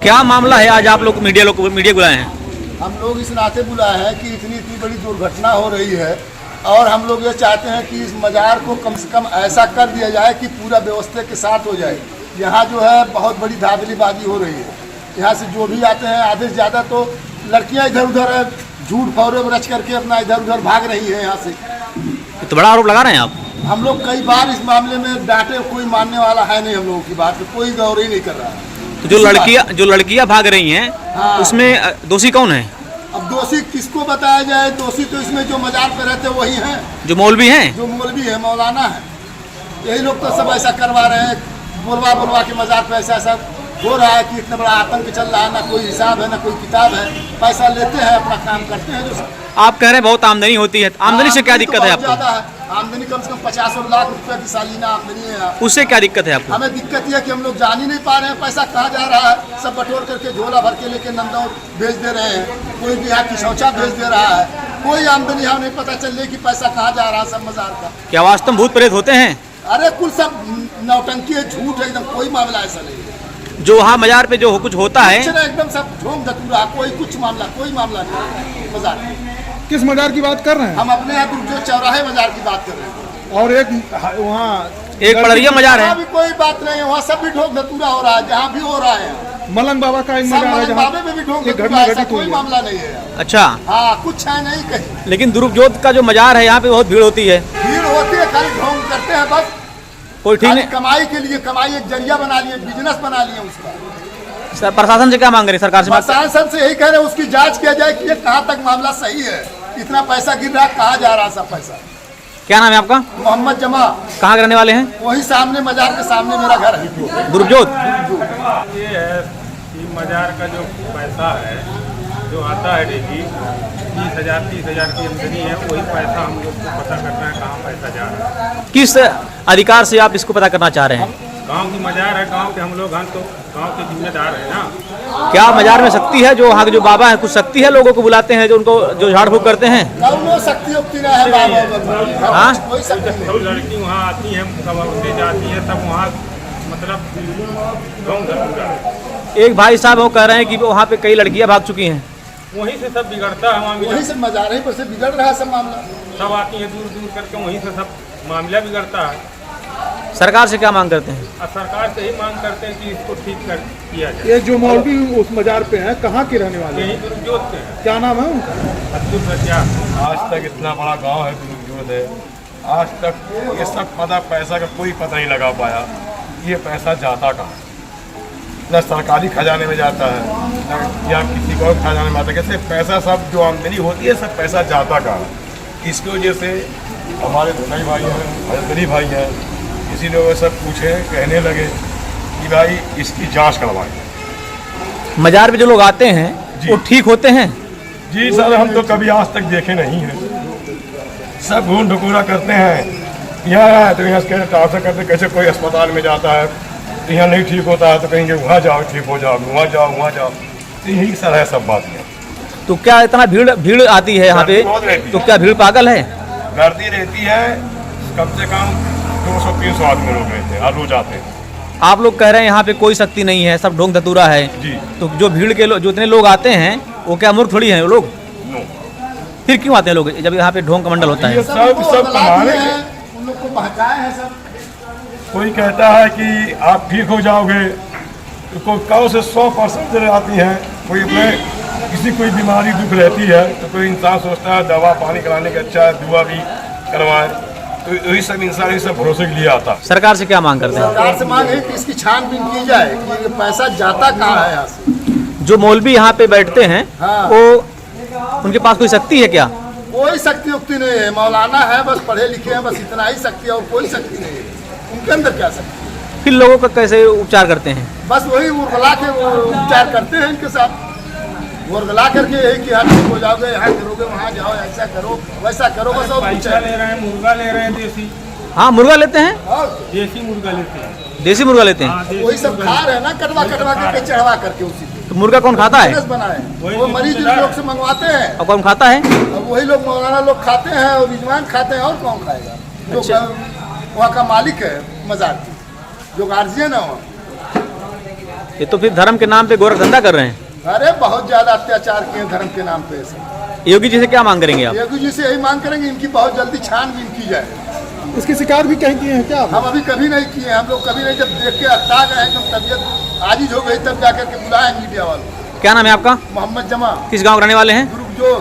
क्या मामला है आज आप लोग मीडिया बुलाए हैं? हम लोग इस नाते बुलाए हैं कि इतनी बड़ी दुर्घटना हो रही है और हम लोग ये चाहते हैं कि इस मज़ार को कम से कम ऐसा कर दिया जाए कि पूरा व्यवस्था के साथ हो जाए। यहाँ जो है बहुत बड़ी धांधलीबाजी हो रही है। यहाँ से जो भी आते हैं आधे से ज़्यादा तो लड़कियाँ इधर उधर झूठ फौरे रच करके अपना इधर उधर भाग रही है यहाँ से। तो बड़ा आरोप लगा रहे हैं आप? हम लोग कई बार इस मामले में डांटे, कोई मानने वाला है नहीं। हम लोगों की बात पे कोई गौर ही नहीं कर रहा है। तो जो लड़कियां भाग रही हैं, हाँ। उसमें दोषी कौन है? अब दोषी किसको बताया जाए? दोषी तो इसमें जो मजार पे रहते वही हैं, जो मौलवी हैं, जो मौलवी है, मौलाना है। यही लोग तो सब ऐसा करवा रहे हैं, बोलवा के मजार पे ऐसा सब हो रहा है कि इतना बड़ा आतंक चल रहा है। ना कोई हिसाब है, ना कोई किताब है। पैसा लेते हैं, अपना काम करते हैं। जो आप कह रहे हैं बहुत आमदनी होती है, आमदनी से क्या दिक्कत है आपको? ज़्यादा है आमदनी, कम से कम 50 और लाख रुपए की सालाना आमदनी है। उससे क्या दिक्कत है आपको? हमें दिक्कत यह है कि हम लोग जान ही नहीं पा रहे हैं पैसा कहाँ जा रहा है। सब बटोर करके झोला भर के लेके नंदौर भेज दे रहे हैं, कोई भी यहाँ किशौचा भेज दे रहा है। कोई आमदनी हमें नहीं पता चल रही कि पैसा कहाँ जा रहा है सब मजार का। क्या वास्तव में भूत प्रेत होते हैं? अरे कुल सब नौटंकी है, झूठ है, एकदम कोई मामला ऐसा नहीं है। जो वहाँ मजार पे जो कुछ होता है एकदम सब झोंक धतूरा, कोई कुछ मामला, कोई मामला नहीं मजार। किस मजार की बात कर रहे हैं? हम अपने यहाँ जो चौराहे मजार की बात कर रहे हैं। और एक वहाँ एक पड़रिया मजार है, भी कोई बात नहीं है। वहाँ सब भी ढोक धतूरा हो रहा है, जहाँ भी हो रहा है। मलंग बाबा का एक मजार है, बाबे में भी ढोक धतूरा, ऐसा कोई मामला नहीं है। अच्छा, हाँ, कुछ है नहीं कहीं। लेकिन दुरुपजोत का जो मजार है यहाँ पे बहुत भीड़ होती है। भीड़ होती है, खाली ढोंग करते हैं बस। कोई ठीक नहीं, कमाई के लिए, कमाई एक जरिया बना लिए, बिजनेस बना लिए उसका। प्रशासन से क्या मांग रहे हैं? सरकार से प्रशासन से यही कह रहे हैं उसकी जांच किया जाए कि ये कहाँ तक मामला सही है। इतना पैसा गिर रहा, कहाँ जा रहा सब पैसा? क्या नाम है आपका? मोहम्मद जमा। कहाँ के रहने वाले हैं? वही सामने मजार के सामने मेरा घर है, दुरुपजोत। ये है कि मजार का जो पैसा है जो आता है डेली 30,000 की आमदनी है, वही पैसा हम लोग को पता करना है कहाँ पैसा जा रहा है। किस अधिकार से आप इसको पता करना चाह रहे हैं? गांव की मजार है, गांव के हम लोग हैं तो गांव के जिम्मेदार है ना। क्या मजार में शक्ति है? जो वहाँ के जो बाबा है, कुछ शक्ति है? लोगों को बुलाते हैं जो उनको जो झाड़ फूक करते हैं? शक्ति उक्ति ना है बाबा। हाँ, सब लड़की वहाँ आती हैं, सब औरतें जाती हैं, सब वहाँ मतलब ढोंग धतूरा। एक भाई साहब वो कह रहे हैं कि वहाँ पे कई लड़कियाँ भाग चुकी हैं। वहीं से सब बिगड़ता है मामला, वहीं से मजार ही पर से बिगड़ रहा है सब मामला। सब आती हैं दूर दूर करके, वहीं से सब मामला बिगड़ता है। सरकार से क्या मांग करते हैं? और सरकार से ही मांग करते हैं कि इसको ठीक कर किया जाए। ये जो मौलवी उस मजार पे हैं, कहाँ के रहने वाले हैं? यही दुरुपजोत के हैं। क्या नाम है उनका? अब्दुल रज़ाक। आज तक इतना बड़ा गांव है दुरुपजोत है, आज तक ये सब पता पैसा का कोई पता नहीं लगा पाया। ये पैसा जाता कहाँ? न सरकारी खजाने में जाता है, न या किसी और खजाने में आता है। कैसे पैसा सब जो आमदनी होती है सब पैसा जाता कहाँ? इसकी वजह से हमारे धुनाई भाई हैं, हजदरी भाई हैं, इसी लोगों से पूछे, कहने लगे कि भाई इसकी जांच करवाएं। मजार पे जो लोग आते हैं वो ठीक होते हैं? जी सर, हम तो कभी आज तक देखे नहीं हैं। सब घूम ढुकूरा करते हैं। यहाँ तो यहाँ से ट्रांसफर करते, कैसे कोई अस्पताल में जाता है तो यहाँ नहीं ठीक होता है तो कहेंगे वहाँ जाओ ठीक हो जाओ, वहाँ जाओ वहाँ जाओ। तो यही सर है सब बात है। तो क्या इतना भीड़ आती है यहाँ पे? तो क्या भीड़ पागल है? गर्दी रहती है, कम से कम 200-300 आदमी लोग रहते हैं, रोज आते हैं। आप लोग कह रहे हैं यहाँ पे कोई शक्ति नहीं है, सब ढोंग धतूरा है जी। तो जो भीड़ के लोग, जो इतने लोग आते हैं वो क्या मूर्ख थोड़ी हैं वो लोग? नो, फिर क्यों आते हैं लोग जब यहाँ पे ढोंग का मंडल होता है? ये सब कमाने के। उन लोग को बहकाए हैं सब। कोई कहता है कि आप ठीक हो जाओगे, तो कोई 100 से 100% आती हैं। कोई अपने किसी कोई बीमारी दुख रहती है तो कोई इंसान सोचता है दवा पानी कराने के अच्छा है दुआ भी करवाए, तो यही सब इंसान ये सब भरोसे के लिए आता है। सरकार से क्या मांग करते हैं? सरकार से मांग है कि इसकी छानबीन की जाए कि ये पैसा जाता कहाँ है यहाँ से। जो मौलवी यहाँ पे बैठते हैं हाँ। वो उनके पास कोई शक्ति है क्या? कोई शक्ति उक्ति नहीं है, मौलाना है, बस पढ़े लिखे हैं, बस इतना ही शक्ति है और कोई शक्ति नहीं है। उनके अंदर क्या शक्ति? फिर लोगों का कैसे उपचार करते हैं? बस वही उर्गला के वो उपचार करते हैं इनके साथ, उर्गला करके यही कि आप ठीक हो जाओगे, यहाँ करोगे, वहाँ जाओ, ऐसा करो वैसा करो, बस और कुछ पैसा है। ले रहे हैं, मुर्गा ले रहे हैं देसी। हाँ, मुर्गा लेते हैं, और देसी मुर्गा लेते हैं। देसी मुर्गा लेते हैं। हाँ, देसी वही सब मुर्गा खा रहे हैं ना, कटवा करके चढ़वा करके उसी पे तो मुर्गा कौन खाता है? बिजनेस बनाए। वही वो मरीज रिश्तेदार लोग से मंगवाते हैं और कौन खाता है? और वही लोग मौलाना लोग खाते हैं और रिजवान खाते हैं, और कौन खाएगा? जो अच्छा। वहाँ का मालिक है मजार की, जो गार्जियन है वहाँ। ये तो फिर धर्म के नाम पे गोरख धंधा कर रहे हैं। अरे बहुत ज्यादा अत्याचार किए हैं धर्म के नाम पे ऐसे। योगी जी से क्या मांग करेंगे आप? योगी जी से यही मांग करेंगे इनकी बहुत जल्दी छानबीन की जाए। इसकी शिकायत भी कहीं किए हैं क्या आप? हम अभी कभी नहीं किए, हम लोग कभी नहीं, जब देख के अत्ता गए एकदम तबीयत आजिज हो गई तब जाकर के बुलाए मीडिया वालों। क्या नाम है आपका? मोहम्मद जमा, किस गाँव रहने वाले हैं? ग्रुप जो